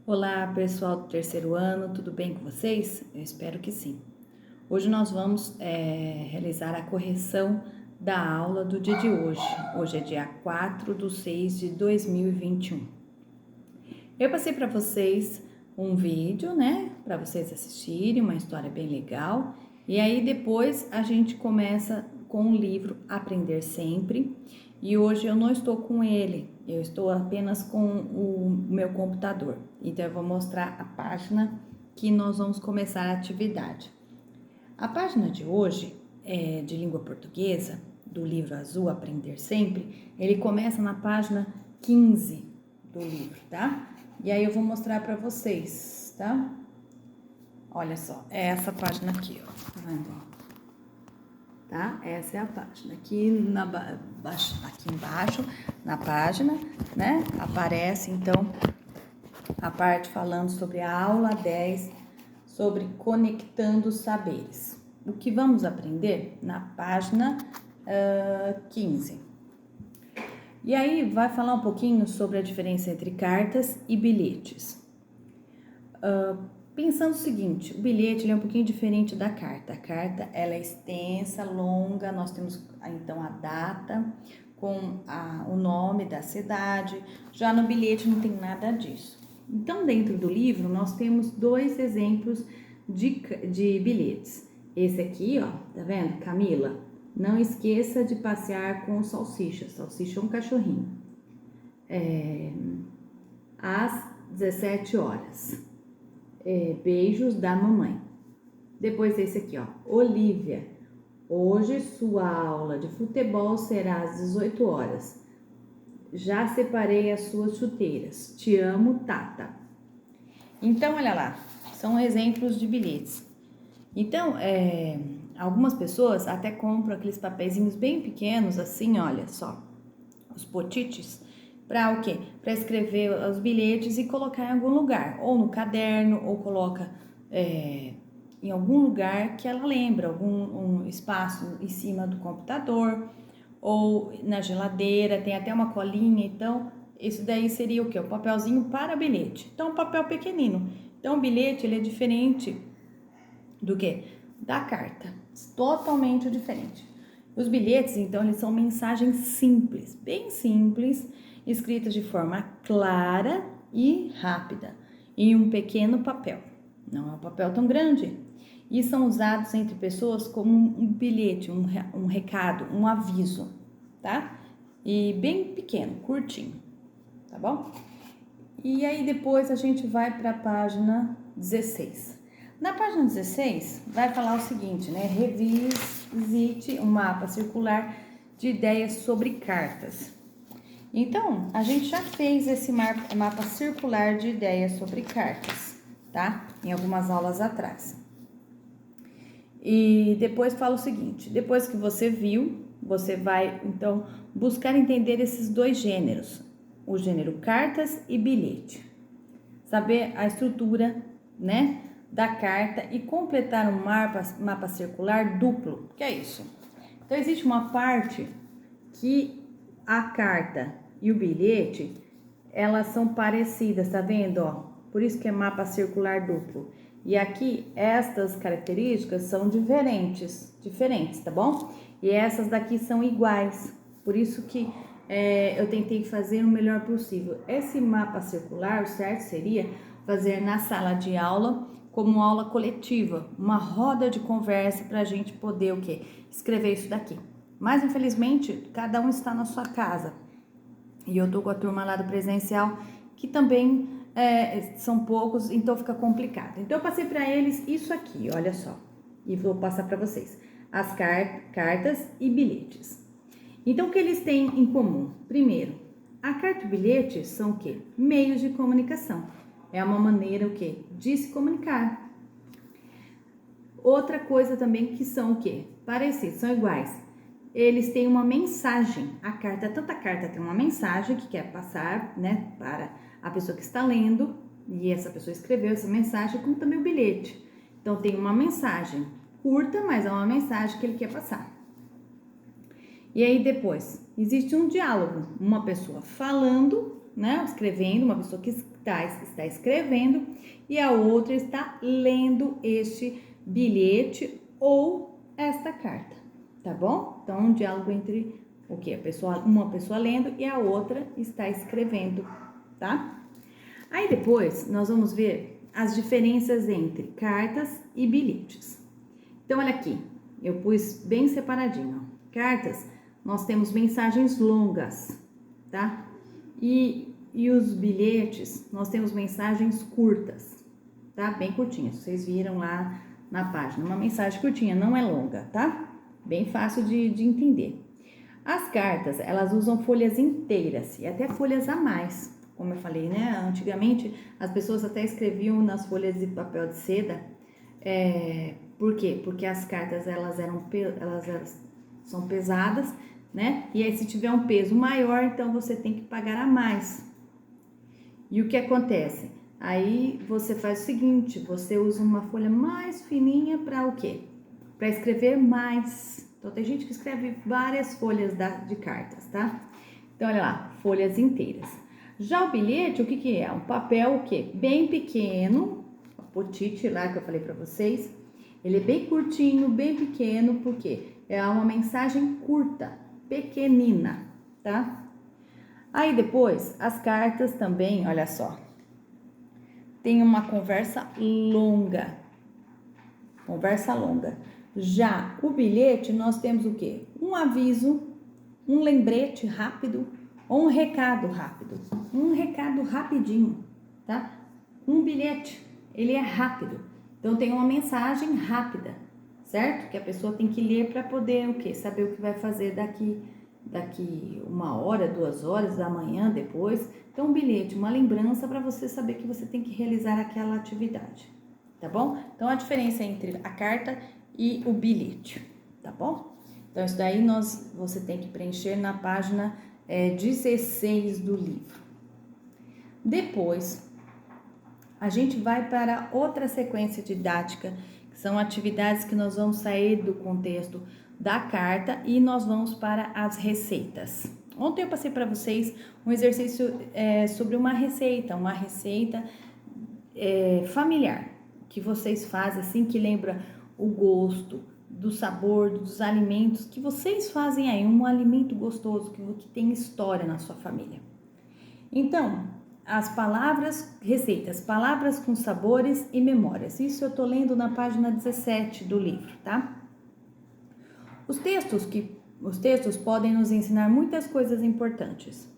Olá, pessoal do terceiro ano, tudo bem com vocês? Eu espero que sim. Hoje nós vamos realizar a correção da aula do dia de hoje. Hoje é dia 4/6/2021. Eu passei para vocês um vídeo, né, para vocês assistirem, uma história bem legal. E aí depois a gente começa com o livro Aprender Sempre. E hoje eu não estou com ele, eu estou apenas com o meu computador. Então eu vou mostrar a página que nós vamos começar a atividade. A página de hoje é de língua portuguesa, do livro azul Aprender Sempre. Ele começa na página 15 do livro, tá? E aí eu vou mostrar para vocês, tá? Olha só, é essa página aqui, ó, tá vendo? Tá? Essa é a página. Aqui embaixo, na página, né? Aparece, então, a parte falando sobre a aula 10, sobre conectando saberes. O que vamos aprender na página 15. E aí vai falar um pouquinho sobre a diferença entre cartas e bilhetes. Pensando o seguinte, o bilhete ele é um pouquinho diferente da carta. A carta ela é extensa, longa, nós temos então a data com o nome da cidade. Já no bilhete não tem nada disso. Então dentro do livro nós temos dois exemplos de bilhetes. Esse aqui, ó, tá vendo? Camila, não esqueça de passear com o Salsicha. Salsicha é um cachorrinho. Às 17 horas. Beijos da mamãe. Depois esse aqui, ó. Olivia, hoje sua aula de futebol será às 18 horas. Já separei as suas chuteiras. Te amo, Tata. Então, olha lá. São exemplos de bilhetes. Então, algumas pessoas até compram aqueles papeizinhos bem pequenos, assim, olha só. Os potites. Para o quê? Para escrever os bilhetes e colocar em algum lugar, ou no caderno, ou coloca em algum lugar que ela lembra, um espaço em cima do computador, ou na geladeira, tem até uma colinha. Então, isso daí seria o quê? O papelzinho para bilhete. Então, um papel pequenino. Então, o bilhete ele é diferente do quê? Da carta, totalmente diferente. Os bilhetes, então, eles são mensagens simples, bem simples, escritas de forma clara e rápida, em um pequeno papel. Não é um papel tão grande. E são usados entre pessoas como um bilhete, um recado, um aviso, tá? E bem pequeno, curtinho, tá bom? E aí depois a gente vai para a página 16. Na página 16 vai falar o seguinte, né? Revisite um mapa circular de ideias sobre cartas. Então, a gente já fez esse mapa circular de ideias sobre cartas, tá? Em algumas aulas atrás. E depois fala o seguinte, depois que você viu, você vai, então, buscar entender esses dois gêneros, o gênero cartas e bilhete. Saber a estrutura, né, da carta e completar um mapa circular duplo. Que é isso? Então, existe uma parte que a carta e o bilhete, elas são parecidas, tá vendo, ó? Por isso que é mapa circular duplo. E aqui, estas características são diferentes, tá bom? E essas daqui são iguais, por isso que eu tentei fazer o melhor possível. Esse mapa circular, o certo seria fazer na sala de aula, como aula coletiva, uma roda de conversa para a gente poder o quê? Escrever isso daqui. Mas, infelizmente, cada um está na sua casa. E eu tô com a turma lá do presencial, que também são poucos, então fica complicado. Então eu passei para eles isso aqui, olha só. E vou passar para vocês. As cartas e bilhetes. Então o que eles têm em comum? Primeiro, a carta e o bilhete são o quê? Meios de comunicação. É uma maneira o quê? De se comunicar. Outra coisa também que são o quê? Parecidos, são iguais. Eles têm uma mensagem. Tanto a carta tem uma mensagem que quer passar, né, para a pessoa que está lendo, e essa pessoa escreveu essa mensagem, como também o bilhete. Então tem uma mensagem curta, mas é uma mensagem que ele quer passar. E aí depois, existe um diálogo, uma pessoa falando, né, escrevendo, uma pessoa que está escrevendo e a outra está lendo este bilhete ou esta carta, tá bom? Então, um diálogo entre o que? Uma pessoa lendo e a outra está escrevendo, tá? Aí depois nós vamos ver as diferenças entre cartas e bilhetes. Então, olha aqui, eu pus bem separadinho, ó. Cartas, nós temos mensagens longas, tá? E os bilhetes, nós temos mensagens curtas, tá? Bem curtinhas, vocês viram lá na página, uma mensagem curtinha, não é longa, tá? Bem fácil de entender. As cartas, elas usam folhas inteiras e até folhas a mais, como eu falei, né? Antigamente, as pessoas até escreviam nas folhas de papel de seda. Por quê? Porque as cartas, elas são pesadas, né? E aí, se tiver um peso maior, então você tem que pagar a mais. E o que acontece? Aí, você faz o seguinte, você usa uma folha mais fininha para o quê? Para escrever mais. Então, tem gente que escreve várias folhas de cartas, tá? Então, olha lá, folhas inteiras. Já o bilhete, o que que é? Um papel, o quê? Bem pequeno, o potit lá que eu falei para vocês. Ele é bem curtinho, bem pequeno, porque é uma mensagem curta, pequenina, tá? Aí depois, as cartas também, olha só, tem uma conversa longa. Já o bilhete, nós temos o quê? Um aviso, um lembrete rápido ou um recado rápido. Um recado rapidinho, tá? Um bilhete, ele é rápido. Então, tem uma mensagem rápida, certo? Que a pessoa tem que ler para poder o quê? Saber o que vai fazer daqui 1 hora, 2 horas, da manhã, depois. Então, um bilhete, uma lembrança para você saber que você tem que realizar aquela atividade, tá bom? Então, a diferença entre a carta e o bilhete, tá bom? Então, isso daí você tem que preencher na página 16 do livro. Depois, a gente vai para outra sequência didática, que são atividades que nós vamos sair do contexto da carta e nós vamos para as receitas. Ontem eu passei para vocês um exercício sobre uma receita familiar, que vocês fazem assim, que lembra o gosto, do sabor, dos alimentos que vocês fazem aí, um alimento gostoso, que tem história na sua família. Então, as receitas, palavras com sabores e memórias. Isso eu tô lendo na página 17 do livro, tá? Os textos podem nos ensinar muitas coisas importantes.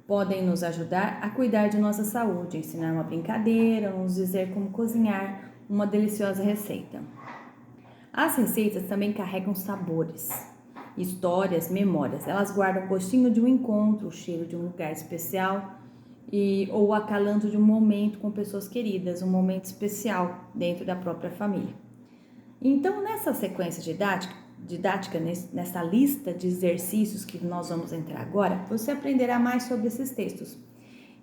Podem nos ajudar a cuidar de nossa saúde, ensinar uma brincadeira, nos dizer como cozinhar uma deliciosa receita. As receitas também carregam sabores, histórias, memórias. Elas guardam o gostinho de um encontro, o cheiro de um lugar especial ou o acalanto de um momento com pessoas queridas, um momento especial dentro da própria família. Então, nessa sequência didática, nessa lista de exercícios que nós vamos entrar agora, você aprenderá mais sobre esses textos.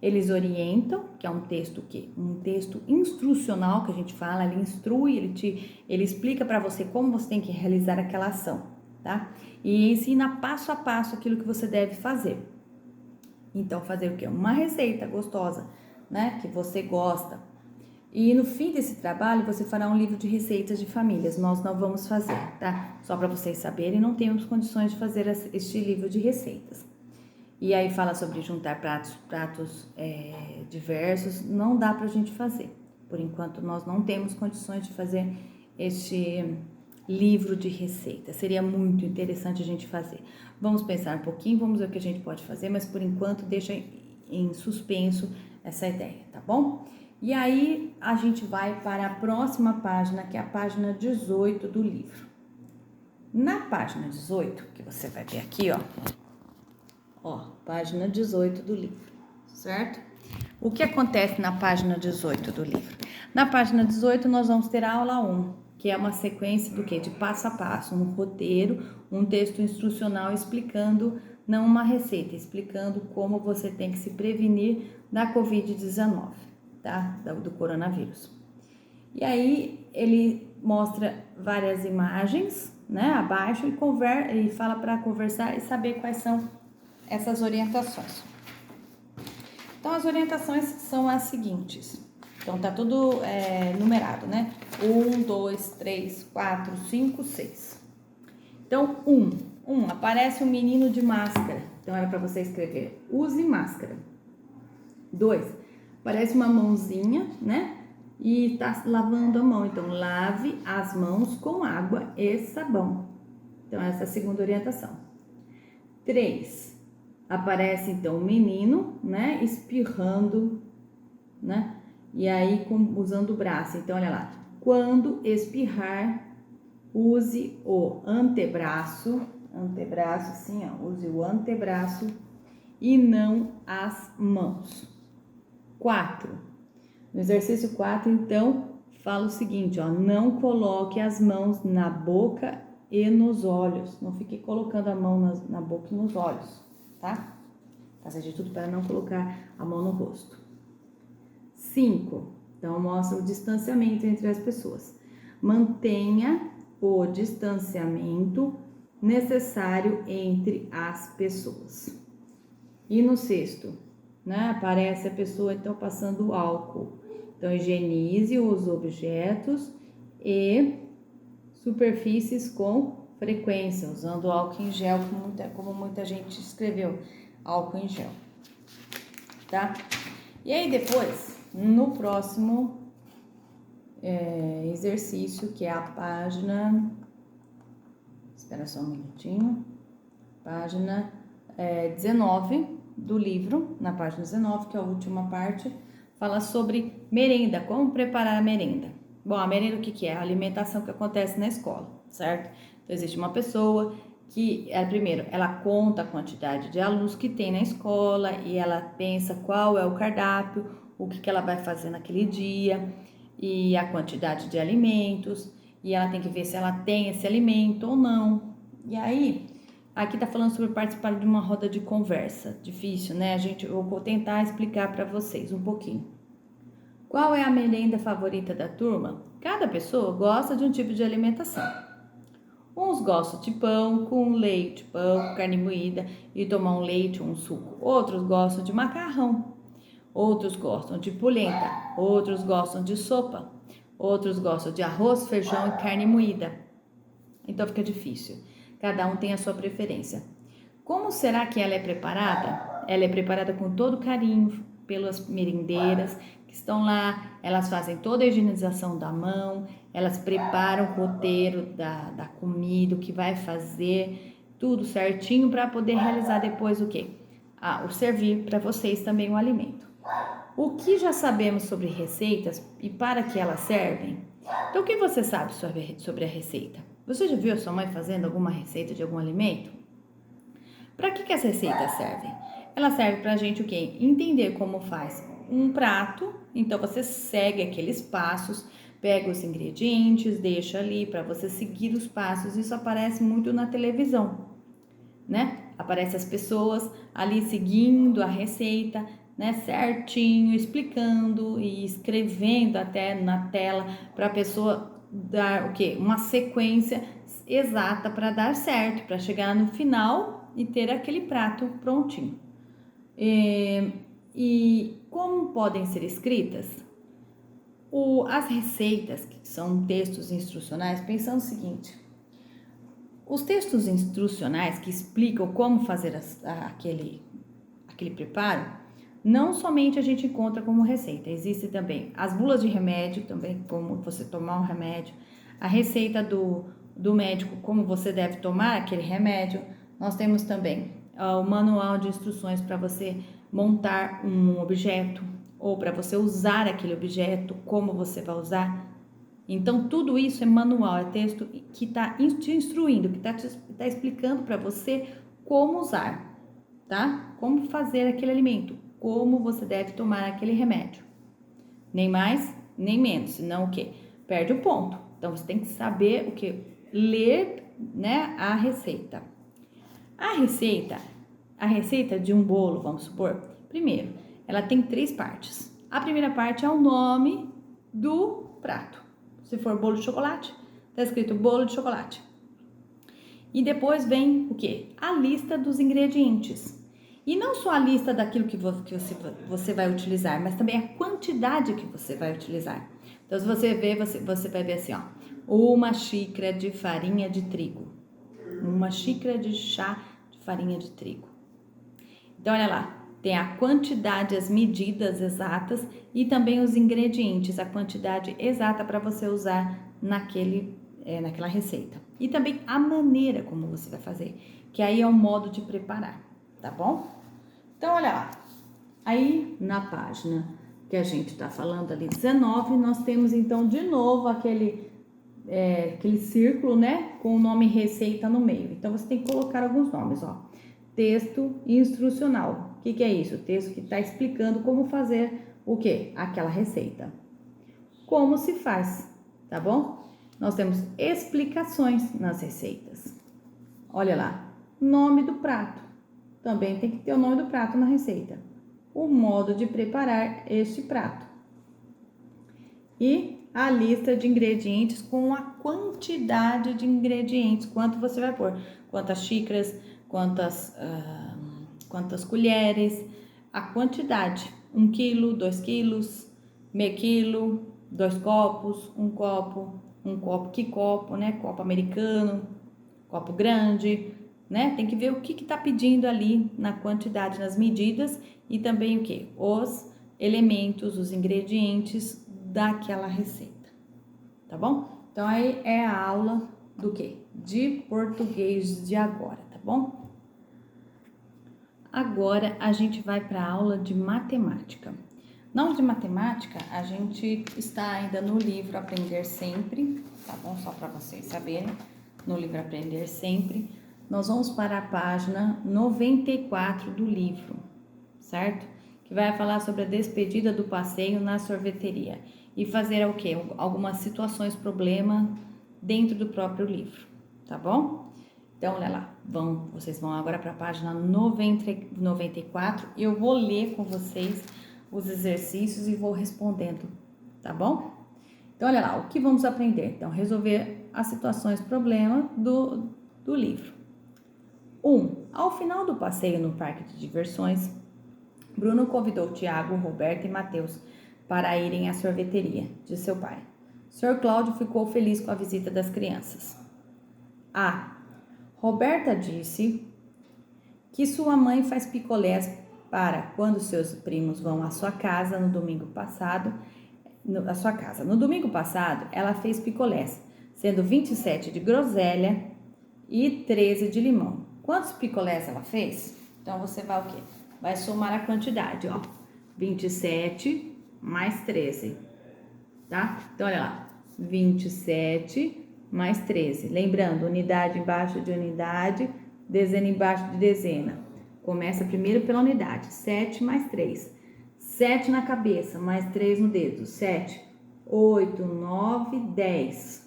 Eles orientam, que é um texto instrucional que a gente fala, ele instrui, ele explica para você como você tem que realizar aquela ação, tá? E ensina passo a passo aquilo que você deve fazer. Então, fazer o quê? Uma receita gostosa, né? Que você gosta. E no fim desse trabalho, você fará um livro de receitas de famílias. Nós não vamos fazer, tá? Só para vocês saberem, não temos condições de fazer este livro de receitas. E aí fala sobre juntar pratos diversos, não dá pra gente fazer. Por enquanto, nós não temos condições de fazer este livro de receitas. Seria muito interessante a gente fazer. Vamos pensar um pouquinho, vamos ver o que a gente pode fazer, mas por enquanto deixa em suspenso essa ideia, tá bom? E aí a gente vai para a próxima página, que é a página 18 do livro. Na página 18, que você vai ver aqui, ó, página 18 do livro, certo? O que acontece na página 18 do livro? Na página 18 nós vamos ter a aula 1, que é uma sequência do quê? De passo a passo, um roteiro, um texto instrucional explicando, não uma receita, explicando como você tem que se prevenir da Covid-19, tá? Do coronavírus. E aí ele mostra várias imagens, né, abaixo e fala para conversar e saber quais são essas orientações. Então, as orientações são as seguintes. Então, tá tudo numerado, né? 1, 2, 3, 4, 5, 6. Então, 1, aparece um menino de máscara. Então, era para você escrever, use máscara. 2, aparece uma mãozinha, né? E tá lavando a mão. Então, lave as mãos com água e sabão. Então, essa é a segunda orientação. 3, aparece então o menino, né? Espirrando, né? E aí, usando o braço. Então, olha lá. Quando espirrar, use o antebraço, assim, ó, use o antebraço e não as mãos. 4. No exercício 4, então, fala o seguinte, ó, não coloque as mãos na boca e nos olhos. Não fique colocando a mão na boca e nos olhos, tá? Faça de tudo para não colocar a mão no rosto. 5. Então, mostra o distanciamento entre as pessoas. Mantenha o distanciamento necessário entre as pessoas. E no 6º, né? Aparece a pessoa então passando álcool. Então, higienize os objetos e superfícies com frequência, usando álcool em gel, como muita gente escreveu, álcool em gel, tá? E aí depois, no próximo exercício, que é a página, espera só um minutinho, página 19 do livro, na página 19, que é a última parte, fala sobre merenda, como preparar a merenda. Bom, a merenda o que é? A alimentação que acontece na escola, certo? Então, existe uma pessoa que, primeiro, ela conta a quantidade de alunos que tem na escola e ela pensa qual é o cardápio, o que ela vai fazer naquele dia e a quantidade de alimentos, e ela tem que ver se ela tem esse alimento ou não. E aí, aqui tá falando sobre participar de uma roda de conversa. Difícil, né? Eu vou tentar explicar para vocês um pouquinho. Qual é a merenda favorita da turma? Cada pessoa gosta de um tipo de alimentação. Uns gostam de pão com leite, pão com carne moída e tomar um leite ou um suco. Outros gostam de macarrão. Outros gostam de polenta. Outros gostam de sopa. Outros gostam de arroz, feijão e carne moída. Então fica difícil. Cada um tem a sua preferência. Como será que ela é preparada? Ela é preparada com todo carinho pelas merendeiras que estão lá. Elas fazem toda a higienização da mão, elas preparam o roteiro da comida, o que vai fazer, tudo certinho para poder realizar depois o quê? O servir para vocês também o alimento. O que já sabemos sobre receitas e para que elas servem? Então, o que você sabe sobre a receita? Você já viu a sua mãe fazendo alguma receita de algum alimento? Para que as receitas servem? Elas servem para a gente o quê? Entender como faz um prato. Então, você segue aqueles passos, pega os ingredientes, deixa ali para você seguir os passos. Isso aparece muito na televisão, né? Aparece as pessoas ali seguindo a receita, né? Certinho, explicando e escrevendo até na tela para a pessoa dar o quê? Uma sequência exata para dar certo, para chegar no final e ter aquele prato prontinho. E como podem ser escritas? As receitas, que são textos instrucionais, pensando o seguinte: os textos instrucionais que explicam como fazer aquele preparo, não somente a gente encontra como receita, existem também as bulas de remédio, também como você tomar um remédio, a receita do médico, como você deve tomar aquele remédio. Nós temos também o manual de instruções para você montar um objeto ou para você usar aquele objeto, como você vai usar. Então, tudo isso é manual, é texto que está te instruindo, que tá explicando para você como usar, tá? Como fazer aquele alimento, como você deve tomar aquele remédio. Nem mais, nem menos, senão o quê? Perde o ponto. Então, você tem que saber o quê? Ler, né, a receita. A receita de um bolo, vamos supor, primeiro, ela tem 3 partes. A primeira parte é o nome do prato. Se for bolo de chocolate, tá escrito bolo de chocolate. E depois vem o quê? A lista dos ingredientes. E não só a lista daquilo que você vai utilizar, mas também a quantidade que você vai utilizar. Então, se você ver, você vai ver assim, ó, 1 xícara de farinha de trigo, 1 xícara de chá de farinha de trigo. Então, olha lá, tem a quantidade, as medidas exatas e também os ingredientes, a quantidade exata para você usar naquela receita. E também a maneira como você vai fazer, que aí é o modo de preparar, tá bom? Então, olha lá, aí na página que a gente está falando ali, 19, nós temos então de novo aquele círculo, né, com o nome receita no meio. Então, você tem que colocar alguns nomes, ó. Texto instrucional. O que é isso? O texto que está explicando como fazer o quê? Aquela receita. Como se faz, tá bom? Nós temos explicações nas receitas. Olha lá, nome do prato. Também tem que ter o nome do prato na receita. O modo de preparar este prato. E a lista de ingredientes com a quantidade de ingredientes, quanto você vai pôr, quantas xícaras, quantas colheres, a quantidade, 1 quilo, 2 quilos, meio quilo, 2 copos, um copo, que copo, né? Copo americano, copo grande, né? Tem que ver o que tá pedindo ali na quantidade, nas medidas e também o que? Os elementos, os ingredientes daquela receita, tá bom? Então, aí é a aula do quê? De português de agora, tá bom? Agora, a gente vai para a aula de matemática. Na aula de matemática, a gente está ainda no livro Aprender Sempre, tá bom? Só para vocês saberem, no livro Aprender Sempre. Nós vamos para a página 94 do livro, certo? Que vai falar sobre a despedida do passeio na sorveteria e fazer o quê? Algumas situações, problema dentro do próprio livro, tá bom? Então, olha lá, vocês vão agora para a página 94 e eu vou ler com vocês os exercícios e vou respondendo, tá bom? Então, olha lá, o que vamos aprender? Então, resolver as situações, problema do livro. 1. Ao final do passeio no parque de diversões, Bruno convidou Tiago, Roberto e Mateus para irem à sorveteria de seu pai. Sr. Cláudio ficou feliz com a visita das crianças. A. Roberta disse que sua mãe faz picolés para quando seus primos vão à sua casa no domingo passado. No domingo passado, ela fez picolés, sendo 27 de groselha e 13 de limão. Quantos picolés ela fez? Então, você vai o quê? Vai somar a quantidade, ó. 27 mais 13, tá? Então, olha lá. 27 mais 13. Lembrando, unidade embaixo de unidade, dezena embaixo de dezena. Começa primeiro pela unidade. 7 mais 3. 7 na cabeça, mais 3 no dedo. 7, 8, 9, 10.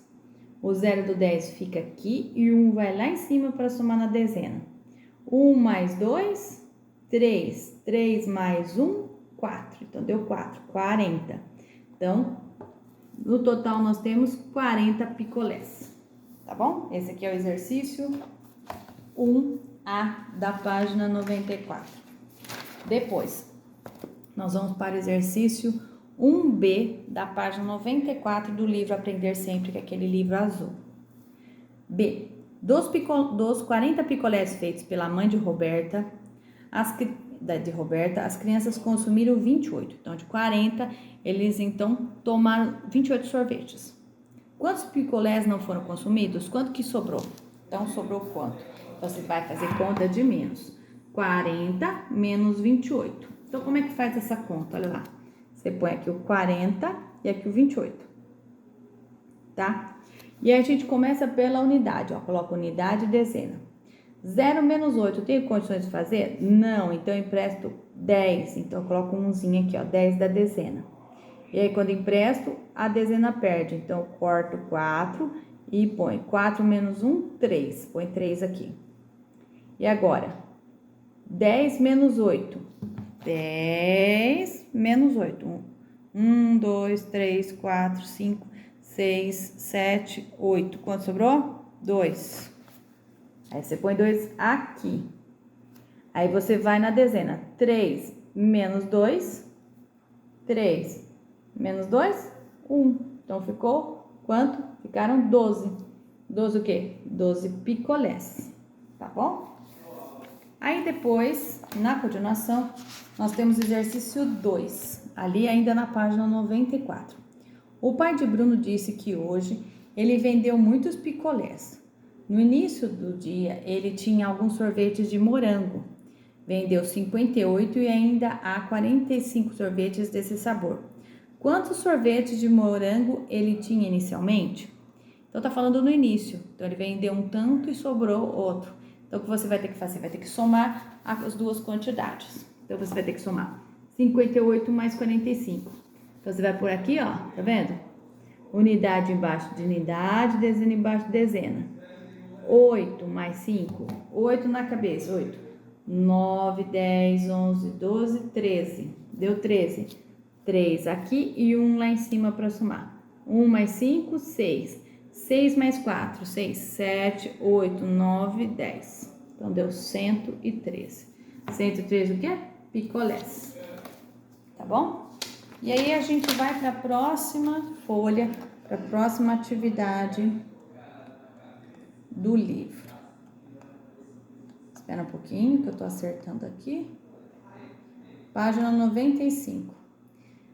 O 0 do 10 fica aqui e o 1 vai lá em cima para somar na dezena. 1 mais 2, 3. 3 mais 1, 4. Então, deu 4, 40. Então, no total, nós temos 40 picolés, tá bom? Esse aqui é o exercício 1A da página 94. Depois, nós vamos para o exercício 1B da página 94 do livro Aprender Sempre, que é aquele livro azul. B. Dos 40 picolés feitos pela mãe de Roberta, as crianças consumiram 28. Então, de 40, eles então tomaram 28 sorvetes. Quantos picolés não foram consumidos? Quanto que sobrou? Então, sobrou quanto? Então, você vai fazer conta de menos. 40 menos 28. Então, como é que faz essa conta? Olha lá. Você põe aqui o 40 e aqui o 28. Tá? E aí, a gente começa pela unidade, ó. Coloca unidade e dezena. 0 menos 8, eu tenho condições de fazer? Não, então eu empresto 10. Então, eu coloco um umzinho aqui, ó, 10 da dezena. E aí, quando empresto, a dezena perde. Então, eu corto 4 e põe 4 menos 1, 3. Põe 3 aqui. E agora, 10 menos 8. 10 menos 8. 1, 2, 3, 4, 5, 6, 7, 8. Quanto sobrou? 2. Aí você põe 2 aqui. Aí você vai na dezena. 3 menos 2, 3 menos 2, 1. Então, ficou quanto? Ficaram 12. 12 o quê? 12 picolés, tá bom? Aí depois, na continuação, nós temos o exercício 2, ali ainda na página 94. O pai de Bruno disse que hoje ele vendeu muitos picolés. No início do dia, ele tinha alguns sorvetes de morango. Vendeu 58 e ainda há 45 sorvetes desse sabor. Quantos sorvetes de morango ele tinha inicialmente? Então, tá falando no início. Então, ele vendeu um tanto e sobrou outro. Então, o que você vai ter que fazer? Vai ter que somar as duas quantidades. Então, você vai ter que somar 58 mais 45. Então, você vai por aqui, ó, tá vendo? Unidade embaixo de unidade, dezena embaixo de dezena. 8 mais 5, 8 na cabeça, 8. 9, 10, 11, 12, 13. Deu 13. 3 aqui e 1 lá em cima para somar. 1 mais 5, 6. 6 mais 4, 6, 7, 8, 9, 10. Então, deu 113. 113 o quê? Picolés. Tá bom? E aí, a gente vai para a próxima folha, para a próxima atividade do livro. Espera um pouquinho que eu tô acertando aqui. Página 95.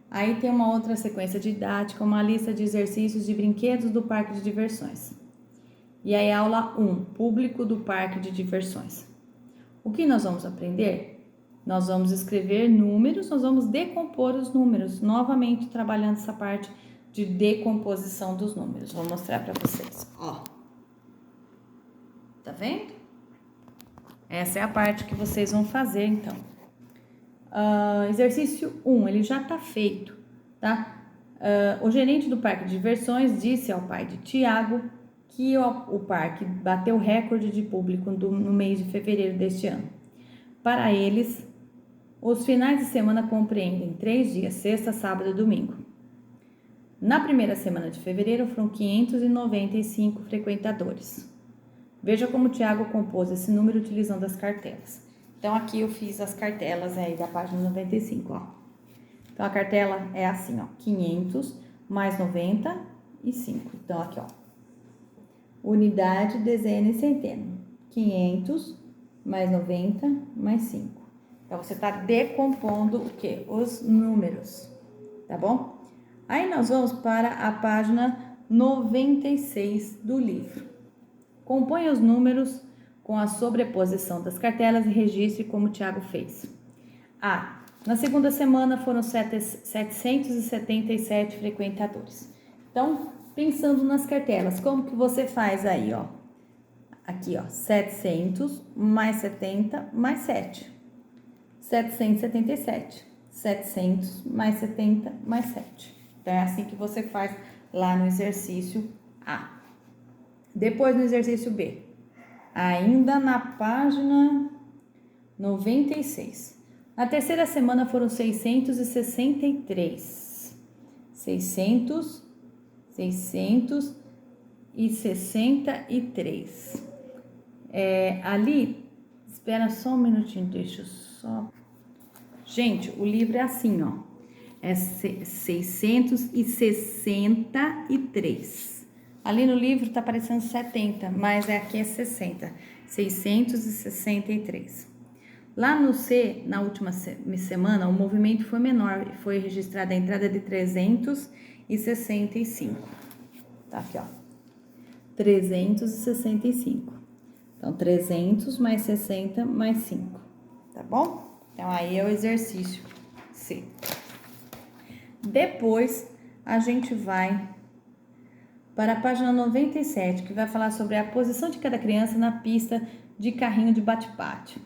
Aí tem uma outra sequência didática, uma lista de exercícios de brinquedos do parque de diversões. E aí, aula 1, público do parque de diversões. O que nós vamos aprender? Nós vamos escrever números, nós vamos decompor os números, novamente trabalhando essa parte de decomposição dos números. Vou mostrar para vocês, ó. Tá vendo? Essa é a parte que vocês vão fazer, então. Exercício 1, ele já tá feito, tá? O gerente do parque de diversões disse ao pai de Tiago que o parque bateu recorde de público no mês de fevereiro deste ano. Para eles, os finais de semana compreendem 3 dias, sexta, sábado e domingo. Na primeira semana de fevereiro foram 595 frequentadores. Veja como o Tiago compôs esse número utilizando as cartelas. Então, aqui eu fiz as cartelas aí da página 95, ó. Então, a cartela é assim, ó, 500 mais 95. Então, aqui, ó, unidade, dezena e centena. 500 mais 90 mais 5. Então, você tá decompondo o quê? Os números, tá bom? Aí, nós vamos para a página 96 do livro. Compõe os números com a sobreposição das cartelas e registre como o Tiago fez. A. Na segunda semana foram 777 frequentadores. Então, pensando nas cartelas, como que você faz aí, ó? Aqui, ó, 700 mais 70 mais 7. 777. 700 mais 70 mais 7. Então, é assim que você faz lá no exercício A. Depois, no exercício B. Ainda na página 96. Na terceira semana foram 663. 663. Ali, espera só um minutinho, deixa eu só... Gente, o livro é assim, ó. É 663. Ali no livro tá aparecendo 70, mas aqui é 60. 663. Lá no C, na última semana, o movimento foi menor e foi registrada a entrada de 365. Tá aqui, ó. 365. Então, 300 mais 60 mais 5. Tá bom? Então, aí é o exercício C. Depois, a gente vai para a página 97, que vai falar sobre a posição de cada criança na pista de carrinho de bate-bate.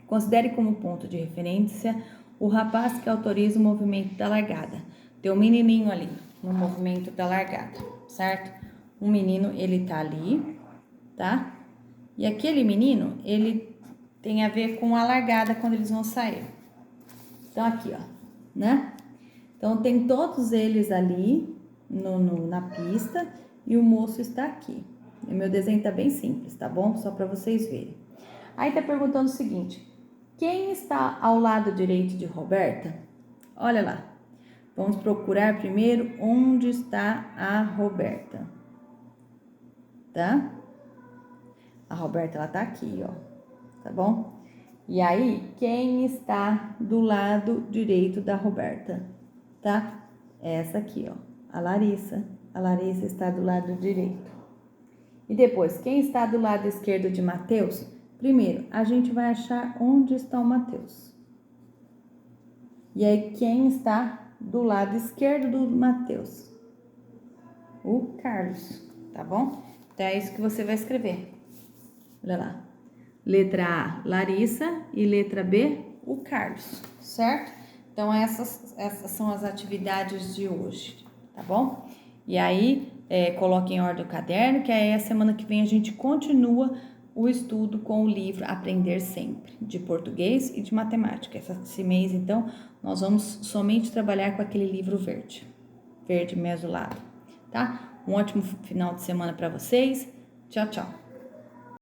Considere como ponto de referência o rapaz que autoriza o movimento da largada. Tem um menininho ali no movimento da largada, certo? Um menino, ele tá ali, tá? E aquele menino, ele tem a ver com a largada quando eles vão sair. Então, aqui, ó, né? Então, tem todos eles ali na pista e o moço está aqui. O meu desenho tá bem simples, tá bom? Só para vocês verem. Aí tá perguntando o seguinte: quem está ao lado direito de Roberta? Olha lá. Vamos procurar primeiro onde está a Roberta, tá? A Roberta, ela tá aqui, ó, tá bom? E aí, quem está do lado direito da Roberta, tá? Essa aqui, ó, a Larissa. A Larissa está do lado direito. E depois, quem está do lado esquerdo de Mateus? Primeiro, a gente vai achar onde está o Mateus. E aí, quem está do lado esquerdo do Mateus? O Carlos, tá bom? Então, é isso que você vai escrever. Olha lá. Letra A, Larissa, e letra B, o Carlos, certo? Então, essas são as atividades de hoje, tá bom? E aí, coloque em ordem o caderno, que aí a semana que vem a gente continua o estudo com o livro Aprender Sempre, de português e de matemática. Esse mês, então, nós vamos somente trabalhar com aquele livro verde meio azulado, tá? Um ótimo final de semana para vocês. Tchau, tchau.